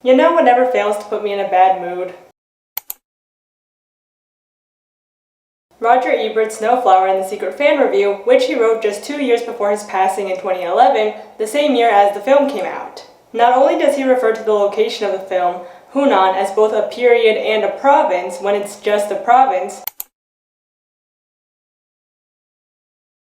You know what never fails to put me in a bad mood? Roger Ebert's Snowflower and the Secret Fan review, which he wrote just 2 years before his passing in 2011, the same year as the film came out. Not only does he refer to the location of the film, Hunan, as both a period and a province when it's just a province,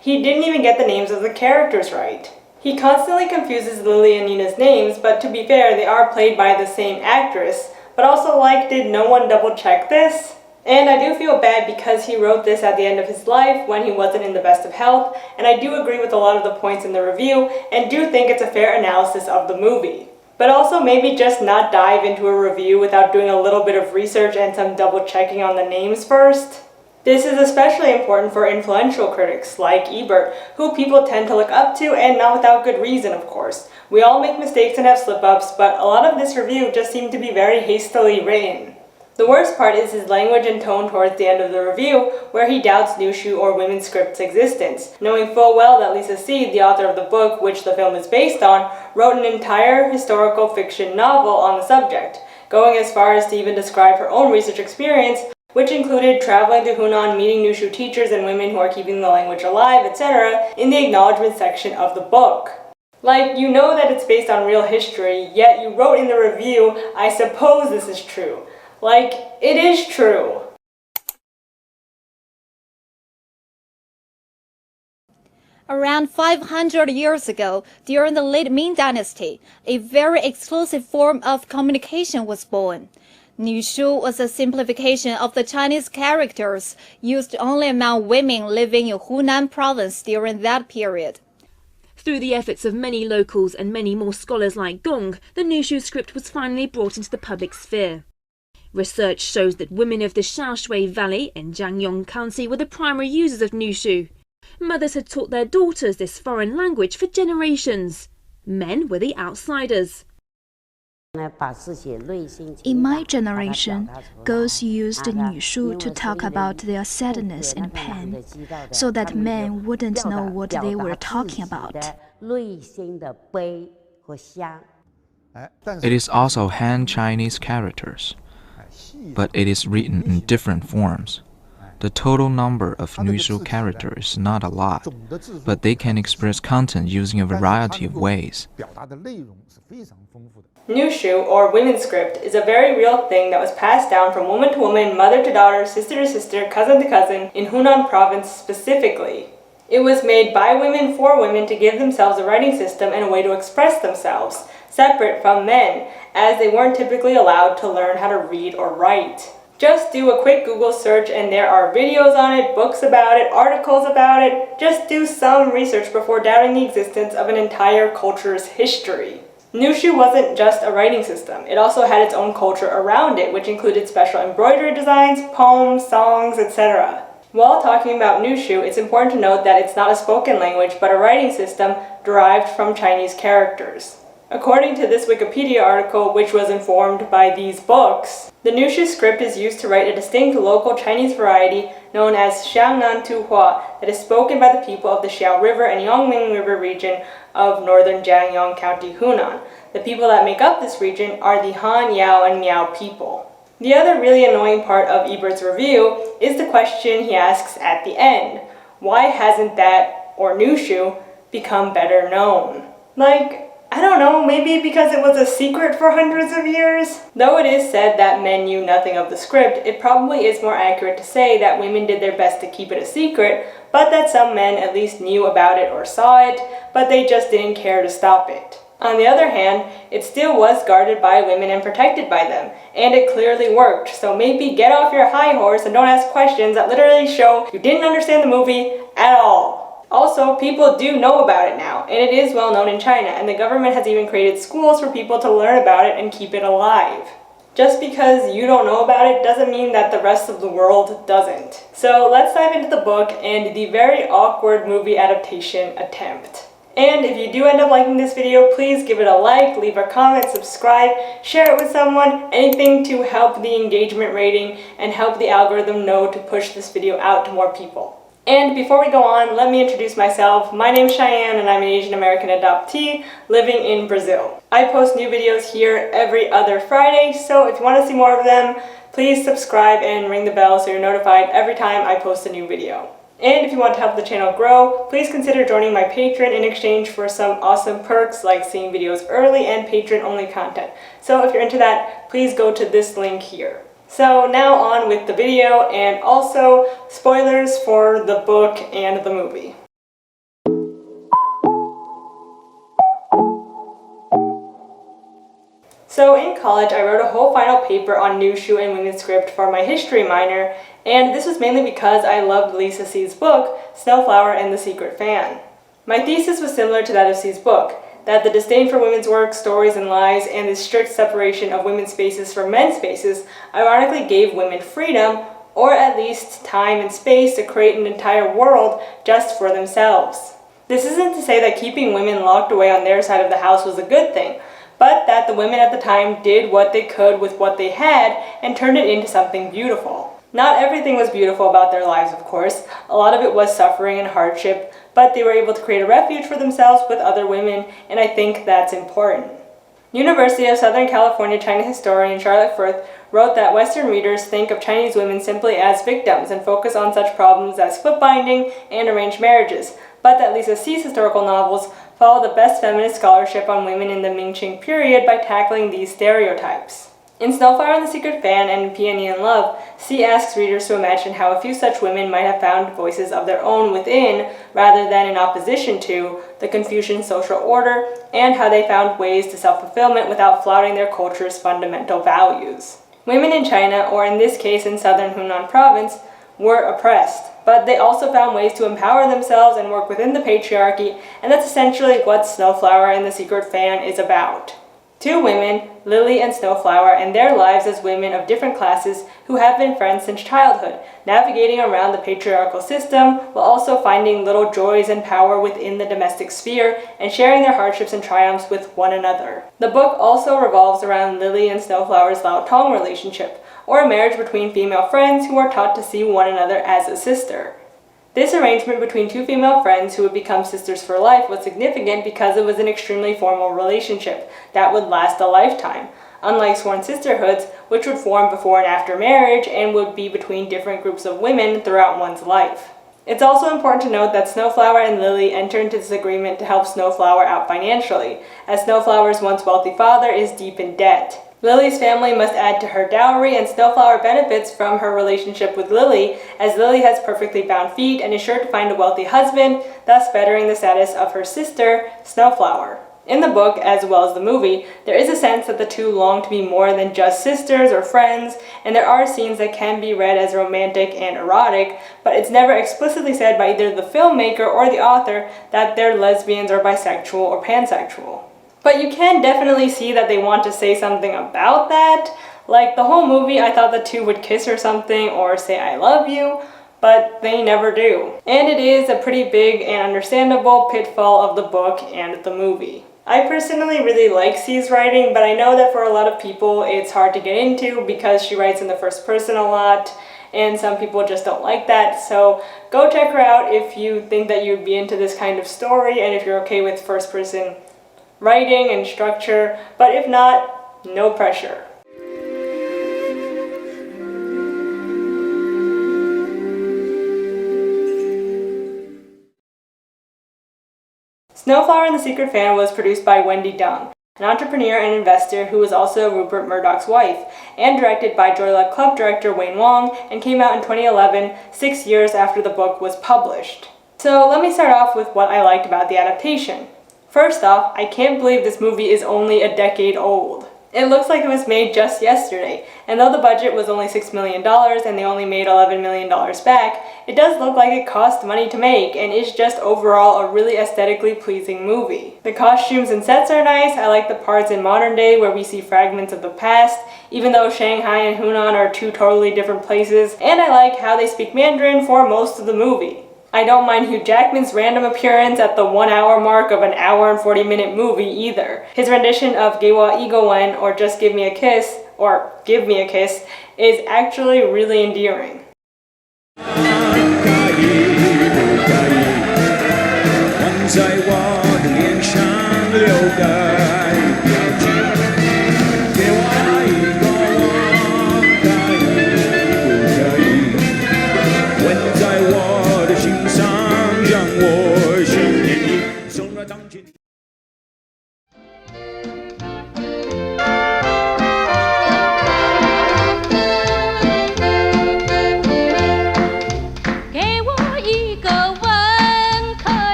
he didn't even get the names of the characters right. He constantly confuses Lily and Nina's names, but to be fair, they are played by the same actress. But also, did no one double check this? And I do feel bad because he wrote this at the end of his life when he wasn't in the best of health, and I do agree with a lot of the points in the review and do think it's a fair analysis of the movie. But also maybe just not dive into a review without doing a little bit of research and some double checking on the names first. This is especially important for influential critics like Ebert, who people tend to look up to, and not without good reason, of course. We all make mistakes and have slip-ups, but a lot of this review just seemed to be very hastily written. The worst part is his language and tone towards the end of the review, where he doubts Nushu or women's script's existence, knowing full well that Lisa Seed, the author of the book which the film is based on, wrote an entire historical fiction novel on the subject, going as far as to even describe her own research experience, which included traveling to Hunan, meeting Nushu teachers and women who are keeping the language alive, etc., in the acknowledgement section of the book. You know that it's based on real history, yet you wrote in the review, "I suppose this is true." It is true. Around 500 years ago, during the late Ming Dynasty, a very exclusive form of communication was born. Nushu was a simplification of the Chinese characters used only among women living in Hunan province during that period. Through the efforts of many locals and many more scholars like Gong, the Nushu script was finally brought into the public sphere. Research shows that women of the Shaoshui Valley in Jiangyong County were the primary users of Nushu. Mothers had taught their daughters this foreign language for generations. Men were the outsiders. In my generation, girls used Nushu to talk about their sadness and pain, so that men wouldn't know what they were talking about. It is also Han Chinese characters, but it is written in different forms. The total number of Nushu characters is not a lot, but they can express content using a variety of ways. Nushu, or women's script, is a very real thing that was passed down from woman to woman, mother to daughter, sister to sister, cousin to cousin, in Hunan province specifically. It was made by women for women to give themselves a writing system and a way to express themselves, separate from men, as they weren't typically allowed to learn how to read or write. Just do a quick Google search and there are videos on it, books about it, articles about it. Just do some research before doubting the existence of an entire culture's history. Nushu wasn't just a writing system. It also had its own culture around it, which included special embroidery designs, poems, songs, etc. While talking about Nushu, it's important to note that it's not a spoken language, but a writing system derived from Chinese characters. According to this Wikipedia article, which was informed by these books, the Nushu script is used to write a distinct local Chinese variety known as Xiangnan Tuhua that is spoken by the people of the Xiao River and Yangming River region of northern Jiangyong County, Hunan. The people that make up this region are the Han, Yao, and Miao people. The other really annoying part of Ebert's review is the question he asks at the end. Why hasn't that, or Nushu, become better known? I don't know, maybe because it was a secret for hundreds of years? Though it is said that men knew nothing of the script, it probably is more accurate to say that women did their best to keep it a secret, but that some men at least knew about it or saw it, but they just didn't care to stop it. On the other hand, it still was guarded by women and protected by them, and it clearly worked, so maybe get off your high horse and don't ask questions that literally show you didn't understand the movie at all. Also, people do know about it now, and it is well known in China, and the government has even created schools for people to learn about it and keep it alive. Just because you don't know about it doesn't mean that the rest of the world doesn't. So let's dive into the book and the very awkward movie adaptation attempt. And if you do end up liking this video, please give it a like, leave a comment, subscribe, share it with someone, anything to help the engagement rating and help the algorithm know to push this video out to more people. And before we go on, let me introduce myself. My name is Cheyenne and I'm an Asian American adoptee living in Brazil. I post new videos here every other Friday, so if you want to see more of them, please subscribe and ring the bell so you're notified every time I post a new video. And if you want to help the channel grow, please consider joining my Patreon in exchange for some awesome perks like seeing videos early and patron-only content. So if you're into that, please go to this link here. So now on with the video and also spoilers for the book and the movie. So in college, I wrote a whole final paper on Nushu and women's script for my history minor, and this was mainly because I loved Lisa C's book, Snowflower and the Secret Fan. My thesis was similar to that of C's book, that the disdain for women's work, stories, and lives, and the strict separation of women's spaces from men's spaces ironically gave women freedom, or at least time and space to create an entire world just for themselves. This isn't to say that keeping women locked away on their side of the house was a good thing, but that the women at the time did what they could with what they had and turned it into something beautiful. Not everything was beautiful about their lives, of course. A lot of it was suffering and hardship, but they were able to create a refuge for themselves with other women, and I think that's important. University of Southern California China historian Charlotte Firth wrote that Western readers think of Chinese women simply as victims and focus on such problems as split binding and arranged marriages, but that Lisa C's historical novels follow the best feminist scholarship on women in the Ming-Qing period by tackling these stereotypes. In Snowflower and the Secret Fan and in Peony in Love, C asks readers to imagine how a few such women might have found voices of their own within, rather than in opposition to, the Confucian social order, and how they found ways to self-fulfillment without flouting their culture's fundamental values. Women in China, or in this case in southern Hunan province, were oppressed, but they also found ways to empower themselves and work within the patriarchy, and that's essentially what Snowflower and the Secret Fan is about. Two women, Lily and Snowflower, and their lives as women of different classes who have been friends since childhood, navigating around the patriarchal system while also finding little joys and power within the domestic sphere and sharing their hardships and triumphs with one another. The book also revolves around Lily and Snowflower's Lao Tong relationship, or a marriage between female friends who are taught to see one another as a sister. This arrangement between two female friends who would become sisters for life was significant because it was an extremely formal relationship that would last a lifetime, unlike sworn sisterhoods, which would form before and after marriage and would be between different groups of women throughout one's life. It's also important to note that Snowflower and Lily enter into this agreement to help Snowflower out financially, as Snowflower's once wealthy father is deep in debt. Lily's family must add to her dowry, and Snowflower benefits from her relationship with Lily, as Lily has perfectly bound feet and is sure to find a wealthy husband, thus bettering the status of her sister, Snowflower. In the book, as well as the movie, there is a sense that the two long to be more than just sisters or friends, and there are scenes that can be read as romantic and erotic, but it's never explicitly said by either the filmmaker or the author that they're lesbians or bisexual or pansexual. But you can definitely see that they want to say something about that. Like the whole movie, I thought the two would kiss or something or say I love you, but they never do. And it is a pretty big and understandable pitfall of the book and the movie. I personally really like C's writing, but I know that for a lot of people it's hard to get into because she writes in the first person a lot, and some people just don't like that. So go check her out if you think that you'd be into this kind of story and if you're okay with first person writing and structure, but if not, no pressure. Snowflower and the Secret Fan was produced by Wendy Dong, an entrepreneur and investor who was also Rupert Murdoch's wife, and directed by Joy Luck Club director Wayne Wong, and came out in 2011, 6 years after the book was published. So let me start off with what I liked about the adaptation. First off, I can't believe this movie is only a decade old. It looks like it was made just yesterday, and though the budget was only $6 million and they only made $11 million back, it does look like it cost money to make and is just overall a really aesthetically pleasing movie. The costumes and sets are nice. I like the parts in modern day where we see fragments of the past, even though Shanghai and Hunan are two totally different places, and I like how they speak Mandarin for most of the movie. I don't mind Hugh Jackman's random appearance at the 1 hour mark of an hour and 40-minute movie either. His rendition of Gewa Igowen, or Just Give Me a Kiss, or Give Me a Kiss, is actually really endearing.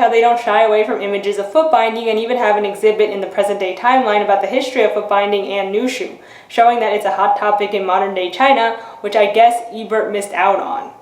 how they don't shy away from images of foot binding and even have an exhibit in the present-day timeline about the history of foot binding and nushu, showing that it's a hot topic in modern-day China, which I guess Ebert missed out on.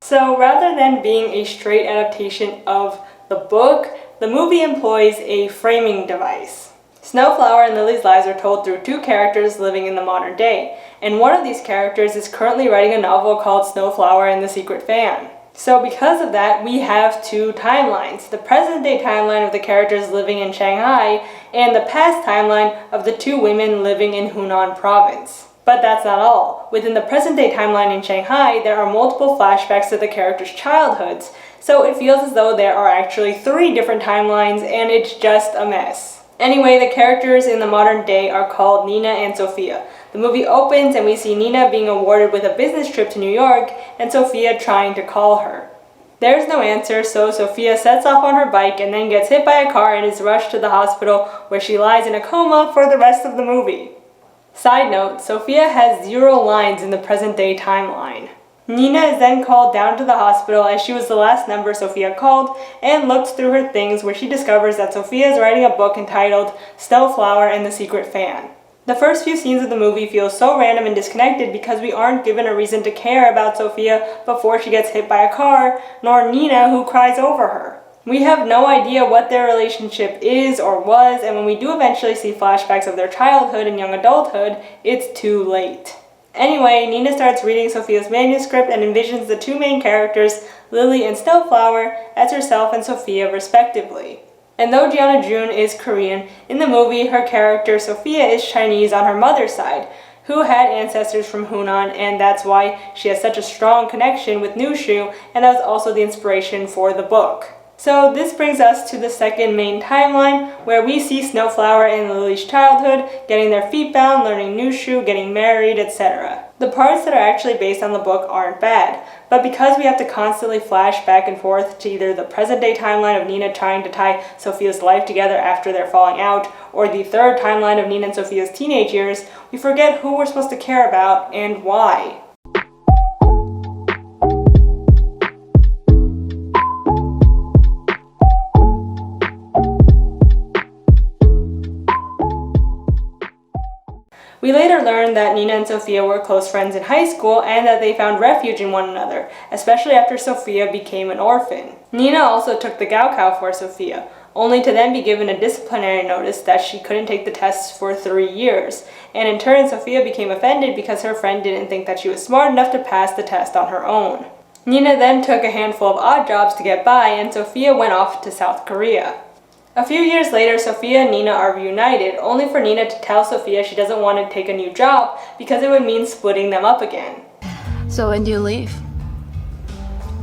So rather than being a straight adaptation of the book, the movie employs a framing device. Snowflower and Lily's lives are told through two characters living in the modern day, and one of these characters is currently writing a novel called Snowflower and the Secret Fan. So because of that, we have two timelines, the present-day timeline of the characters living in Shanghai and the past timeline of the two women living in Hunan province. But that's not all. Within the present-day timeline in Shanghai, there are multiple flashbacks to the characters' childhoods, so it feels as though there are actually 3 different timelines and it's just a mess. Anyway, the characters in the modern day are called Nina and Sophia. The movie opens and we see Nina being awarded with a business trip to New York and Sophia trying to call her. There's no answer, so Sophia sets off on her bike and then gets hit by a car and is rushed to the hospital where she lies in a coma for the rest of the movie. Side note, Sophia has 0 lines in the present-day timeline. Nina is then called down to the hospital as she was the last number Sophia called and looks through her things where she discovers that Sophia is writing a book entitled Snowflower and the Secret Fan. The first few scenes of the movie feel so random and disconnected because we aren't given a reason to care about Sophia before she gets hit by a car, nor Nina who cries over her. We have no idea what their relationship is or was, and when we do eventually see flashbacks of their childhood and young adulthood, it's too late. Anyway, Nina starts reading Sophia's manuscript and envisions the 2 main characters, Lily and Snowflower, as herself and Sophia respectively. And though Gianna Jun is Korean, in the movie her character Sophia is Chinese on her mother's side, who had ancestors from Hunan, and that's why she has such a strong connection with Nushu, and that was also the inspiration for the book. So this brings us to the second main timeline, where we see Snowflower and Lily's childhood, getting their feet bound, learning Nushu, getting married, etc. The parts that are actually based on the book aren't bad, but because we have to constantly flash back and forth to either the present-day timeline of Nina trying to tie Sophia's life together after they're falling out, or the third timeline of Nina and Sophia's teenage years, we forget who we're supposed to care about and why. We later learned that Nina and Sophia were close friends in high school and that they found refuge in one another, especially after Sophia became an orphan. Nina also took the Gaokao for Sophia, only to then be given a disciplinary notice that she couldn't take the tests for 3 years, and in turn Sophia became offended because her friend didn't think that she was smart enough to pass the test on her own. Nina then took a handful of odd jobs to get by, and Sophia went off to South Korea. A few years later, Sophia and Nina are reunited, only for Nina to tell Sophia she doesn't want to take a new job because it would mean splitting them up again. So when do you leave?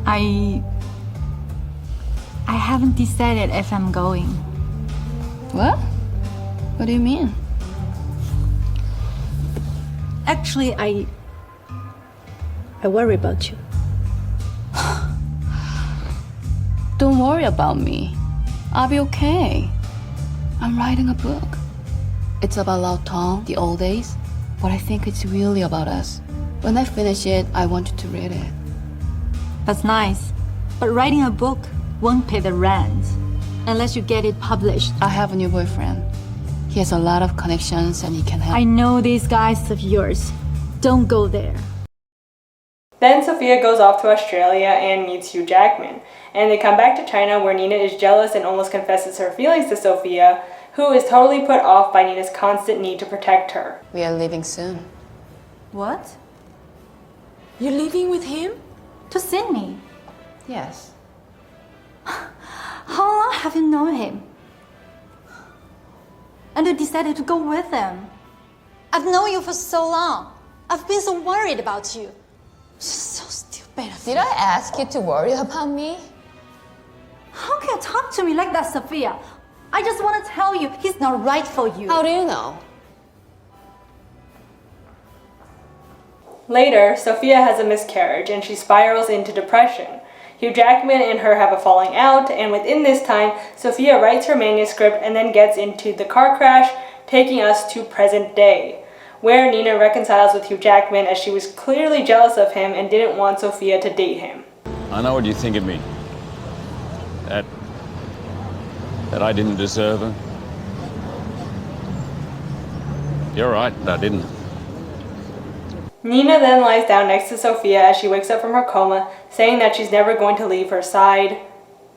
I haven't decided if I'm going. What? What do you mean? Actually, I worry about you. Don't worry about me. I'll be okay. I'm writing a book. It's about Lao Tong, the old days, but I think it's really about us. When I finish it, I want you to read it. That's nice. But writing a book won't pay the rent unless you get it published. I have a new boyfriend. He has a lot of connections and he can help. I know these guys of yours. Don't go there. Then Sophia goes off to Australia and meets Hugh Jackman, and they come back to China where Nina is jealous and almost confesses her feelings to Sophia, who is totally put off by Nina's constant need to protect her. We are leaving soon. What? You're living with him? To Sydney? Yes. How long have you known him? And you decided to go with him? I've known you for so long. I've been so worried about you. So stupid of Did I ask you to worry about me? How can you talk to me like that, Sophia? I just want to tell you, he's not right for you. How do you know? Later, Sophia has a miscarriage and she spirals into depression. Hugh Jackman and her have a falling out, and within this time, Sophia writes her manuscript and then gets into the car crash, taking us to present day, where Nina reconciles with Hugh Jackman as she was clearly jealous of him and didn't want Sophia to date him. I know what you think of me. That I didn't deserve her. You're right, I didn't. Nina then lies down next to Sophia as she wakes up from her coma, saying that she's never going to leave her side.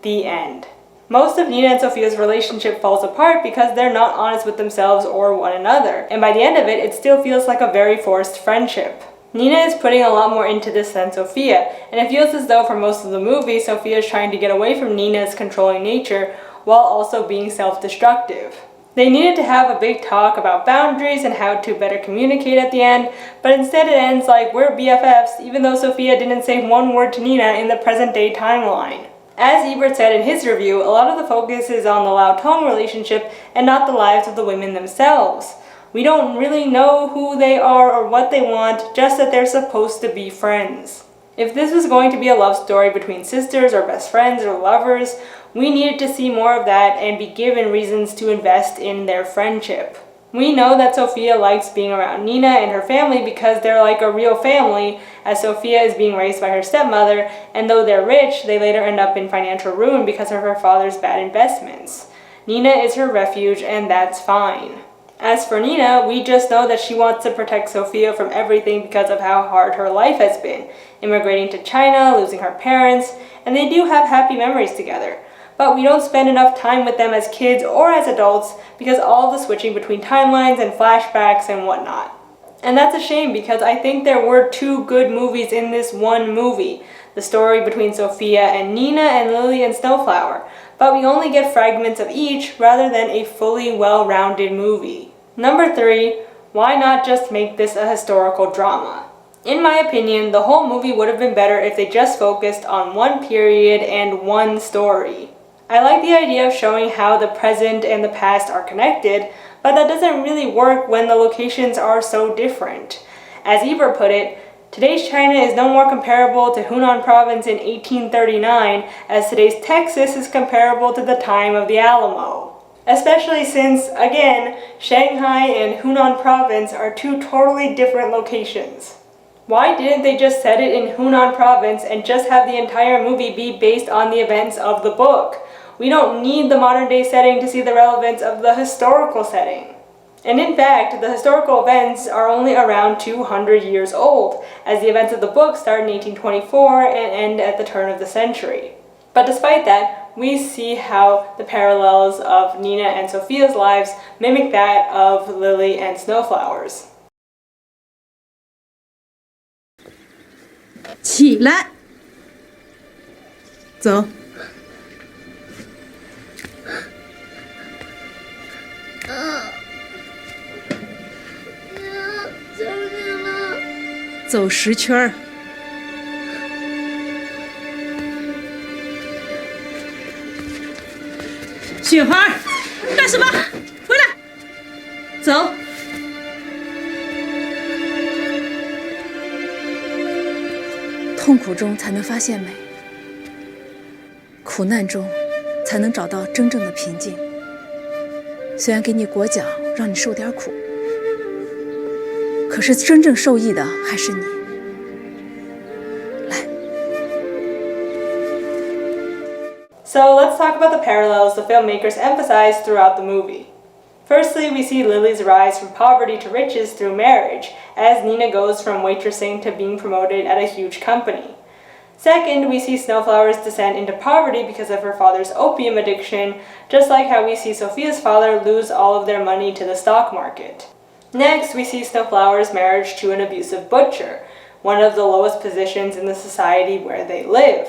The end. Most of Nina and Sophia's relationship falls apart because they're not honest with themselves or one another, and by the end of it, it still feels like a very forced friendship. Nina is putting a lot more into this than Sophia, and it feels as though for most of the movie, Sophia is trying to get away from Nina's controlling nature while also being self-destructive. They needed to have a big talk about boundaries and how to better communicate at the end, but instead it ends like we're BFFs, even though Sophia didn't say one word to Nina in the present day timeline. As Ebert said in his review, a lot of the focus is on the Lao Tong relationship and not the lives of the women themselves. We don't really know who they are or what they want, just that they're supposed to be friends. If this was going to be a love story between sisters or best friends or lovers, we needed to see more of that and be given reasons to invest in their friendship. We know that Sophia likes being around Nina and her family because they're like a real family, as Sophia is being raised by her stepmother, and though they're rich, they later end up in financial ruin because of her father's bad investments. Nina is her refuge, and that's fine. As for Nina, we just know that she wants to protect Sophia from everything because of how hard her life has been, immigrating to China, losing her parents, and they do have happy memories together. But we don't spend enough time with them as kids or as adults because all the switching between timelines and flashbacks and whatnot. And that's a shame because I think there were two good movies in this one movie, the story between Sophia and Nina and Lily and Snowflower, but we only get fragments of each rather than a fully well-rounded movie. Number 3, why not just make this a historical drama? In my opinion, the whole movie would have been better if they just focused on one period and one story. I like the idea of showing how the present and the past are connected, but that doesn't really work when the locations are so different. As Ebert put it, today's China is no more comparable to Hunan province in 1839 as today's Texas is comparable to the time of the Alamo. Especially since, again, Shanghai and Hunan province are two totally different locations. Why didn't they just set it in Hunan province and just have the entire movie be based on the events of the book? We don't need the modern day setting to see the relevance of the historical setting. And in fact, the historical events are only around 200 years old, as the events of the book start in 1824 and end at the turn of the century. But despite that, we see how the parallels of Nina and Sophia's lives mimic that of Lily and Snowflower's. 起来，走。走10圈儿。雪花，干什么？回来，走。痛苦中才能发现美，苦难中才能找到真正的平静。虽然给你裹脚，让你受点苦，可是真正受益的还是你。来。So let's talk about the parallels the filmmakers emphasize throughout the movie. Firstly, we see Lily's rise from poverty to riches through marriage, as Nina goes from waitressing to being promoted at a huge company. Second, we see Snowflower's descent into poverty because of her father's opium addiction, just like how we see Sophia's father lose all of their money to the stock market. Next, we see Snowflower's marriage to an abusive butcher, one of the lowest positions in the society where they live,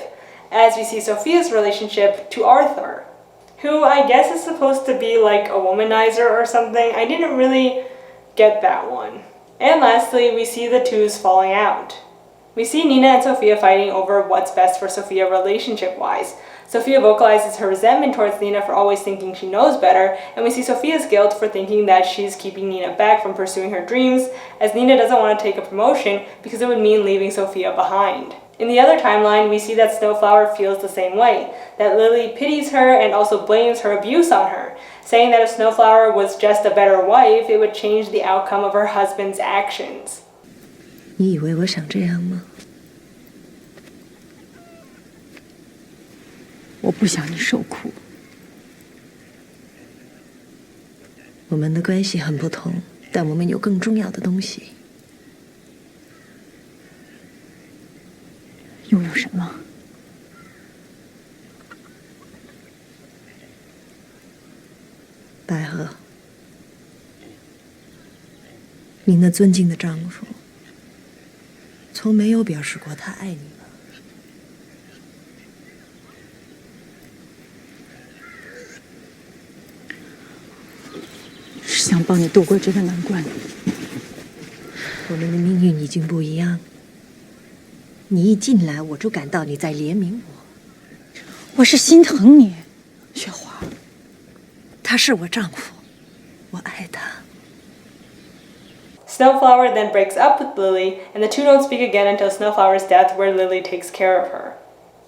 as we see Sophia's relationship to Arthur, who I guess is supposed to be like a womanizer or something. I didn't really get that one. And lastly, we see the twos falling out. We see Nina and Sophia fighting over what's best for Sophia relationship-wise. Sophia vocalizes her resentment towards Nina for always thinking she knows better, and we see Sophia's guilt for thinking that she's keeping Nina back from pursuing her dreams, as Nina doesn't want to take a promotion because it would mean leaving Sophia behind. In the other timeline, we see that Snowflower feels the same way, that Lily pities her and also blames her abuse on her, saying that if Snowflower was just a better wife, it would change the outcome of her husband's actions. 你以为我想这样吗？我不想你受苦。我们的关系很不同，但我们有更重要的东西。又有什么？百合，你那尊敬的丈夫，从没有表示过他爱你吗？是想帮你度过这个难关。我们的命运已经不一样。你一进来，我就感到你在怜悯我。我是心疼你，雪花。他是我丈夫，我爱他。Snowflower then breaks up with Lily, and the two don't speak again until Snowflower's death, where Lily takes care of her.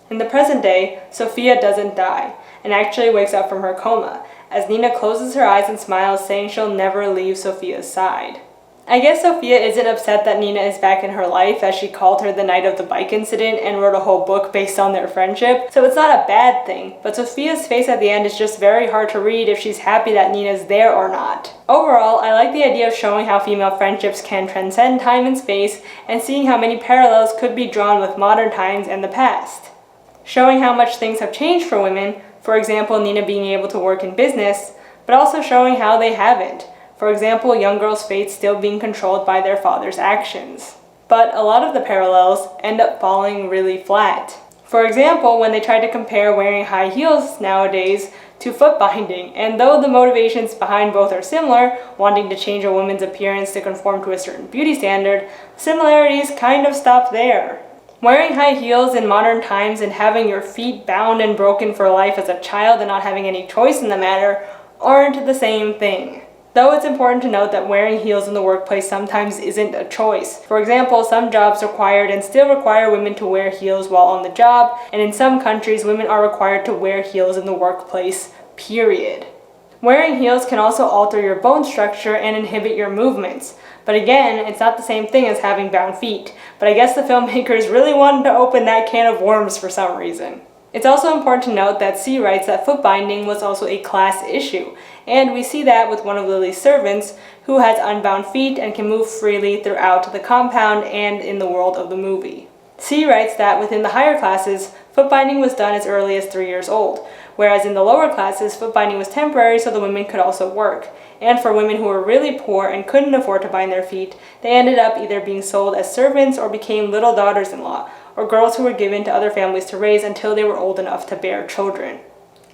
In the present day, Sophia doesn't die, and actually wakes up from her coma, as Nina closes her eyes and smiles, saying she'll never leave Sophia's side. I guess Sophia isn't upset that Nina is back in her life, as she called her the night of the bike incident and wrote a whole book based on their friendship, so it's not a bad thing, but Sophia's face at the end is just very hard to read if she's happy that Nina's there or not. Overall, I like the idea of showing how female friendships can transcend time and space, and seeing how many parallels could be drawn with modern times and the past. Showing how much things have changed for women, for example, Nina being able to work in business, but also showing how they haven't. For example, young girls' fates still being controlled by their father's actions. But a lot of the parallels end up falling really flat. For example, when they try to compare wearing high heels nowadays to foot binding, and though the motivations behind both are similar, wanting to change a woman's appearance to conform to a certain beauty standard, similarities kind of stop there. Wearing high heels in modern times and having your feet bound and broken for life as a child and not having any choice in the matter aren't the same thing. Though it's important to note that wearing heels in the workplace sometimes isn't a choice. For example, some jobs required and still require women to wear heels while on the job, and in some countries, women are required to wear heels in the workplace, period. Wearing heels can also alter your bone structure and inhibit your movements. But again, it's not the same thing as having bound feet, but I guess the filmmakers really wanted to open that can of worms for some reason. It's also important to note that C writes that foot binding was also a class issue, and we see that with one of Lily's servants, who has unbound feet and can move freely throughout the compound and in the world of the movie. C writes that within the higher classes, foot binding was done as early as 3 years old, whereas in the lower classes, foot binding was temporary so the women could also work. And for women who were really poor and couldn't afford to bind their feet, they ended up either being sold as servants or became little daughters-in-law, or girls who were given to other families to raise until they were old enough to bear children.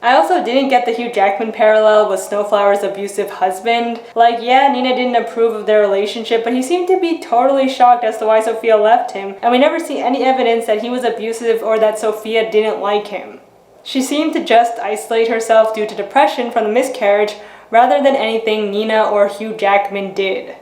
I also didn't get the Hugh Jackman parallel with Snowflower's abusive husband. Like, yeah, Nina didn't approve of their relationship, but he seemed to be totally shocked as to why Sophia left him, and we never see any evidence that he was abusive or that Sophia didn't like him. She seemed to just isolate herself due to depression from the miscarriage rather than anything Nina or Hugh Jackman did.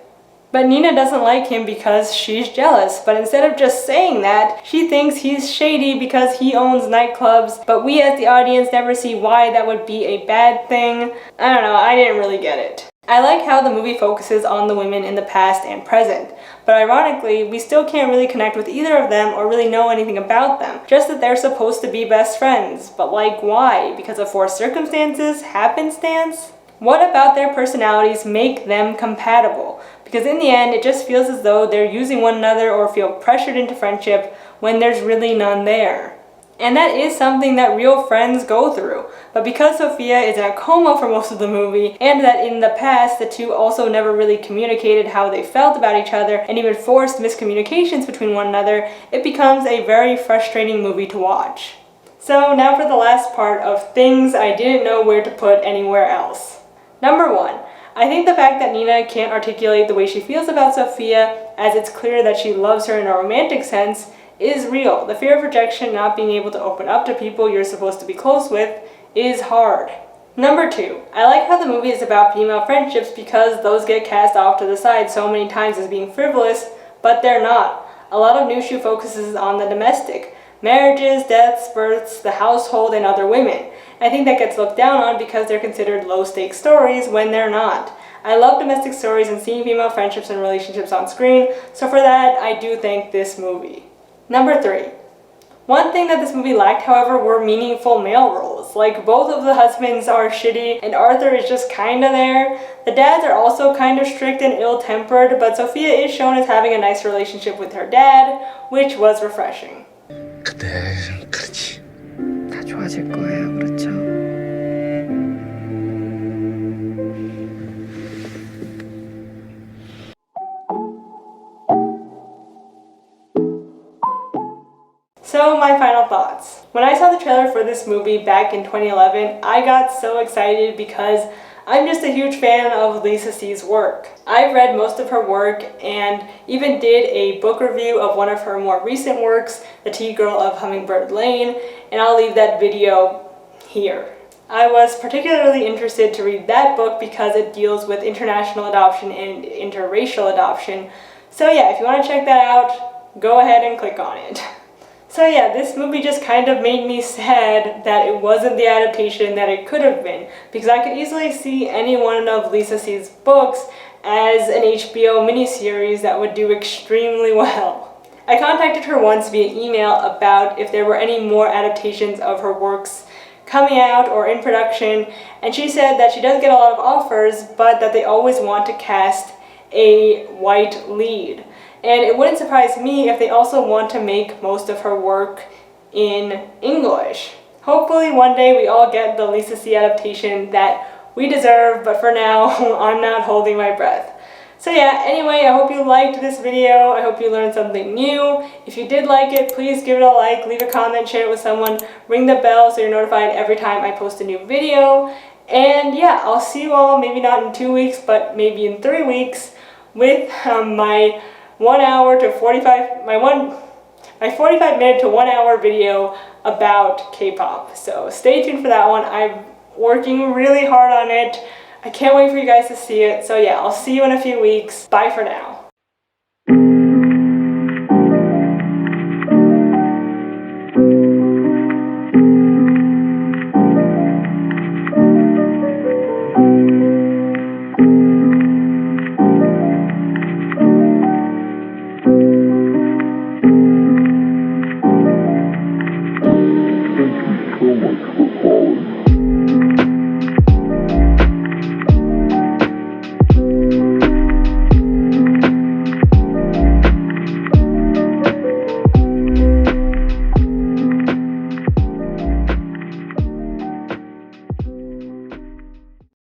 But Nina doesn't like him because she's jealous, but instead of just saying that, she thinks he's shady because he owns nightclubs, but we as the audience never see why that would be a bad thing. I don't know, I didn't really get it. I like how the movie focuses on the women in the past and present, but ironically, we still can't really connect with either of them or really know anything about them, just that they're supposed to be best friends. But like, why? Because of forced circumstances? Happenstance? What about their personalities make them compatible? Because in the end, it just feels as though they're using one another or feel pressured into friendship when there's really none there. And that is something that real friends go through. But because Sophia is in a coma for most of the movie, and that in the past the two also never really communicated how they felt about each other and even forced miscommunications between one another, it becomes a very frustrating movie to watch. So now for the last part of things I didn't know where to put anywhere else. Number 1, I think the fact that Nina can't articulate the way she feels about Sophia, as it's clear that she loves her in a romantic sense, is real. The fear of rejection, not being able to open up to people you're supposed to be close with, is hard. Number 2, I like how the movie is about female friendships because those get cast off to the side so many times as being frivolous, but they're not. A lot of Nushu focuses on the domestic. Marriages, deaths, births, the household, and other women. I think that gets looked down on because they're considered low-stakes stories when they're not. I love domestic stories and seeing female friendships and relationships on screen, so for that, I do thank this movie. Number 3. One thing that this movie lacked, however, were meaningful male roles. Like, both of the husbands are shitty, and Arthur is just kinda there. The dads are also kind of strict and ill-tempered, but Sophia is shown as having a nice relationship with her dad, which was refreshing. 그때 그렇지. 다 좋아질 거예요, 그렇죠? So, my final thoughts. When I saw the trailer for this movie back in 2011, I got so excited because I'm just a huge fan of Lisa C's work. I've read most of her work and even did a book review of one of her more recent works, The Tea Girl of Hummingbird Lane, and I'll leave that video here. I was particularly interested to read that book because it deals with international adoption and interracial adoption. So yeah, if you want to check that out, go ahead and click on it. So yeah, this movie just kind of made me sad that it wasn't the adaptation that it could have been, because I could easily see any one of Lisa C's books as an HBO miniseries that would do extremely well. I contacted her once via email about if there were any more adaptations of her works coming out or in production, and she said that she does get a lot of offers, but that they always want to cast a white lead. And it wouldn't surprise me if they also want to make most of her work in English. Hopefully one day we all get the Lisa C adaptation that we deserve, but for now, I'm not holding my breath. So yeah, anyway, I hope you liked this video. I hope you learned something new. If you did like it, please give it a like, leave a comment, share it with someone, ring the bell so you're notified every time I post a new video. And yeah, I'll see you all, maybe not in 2 weeks, but maybe in 3 weeks with my 45-minute to 1 hour video about K-pop. So stay tuned for that one. I'm working really hard on it. I can't wait for you guys to see it. So yeah, I'll see you in a few weeks. Bye for now.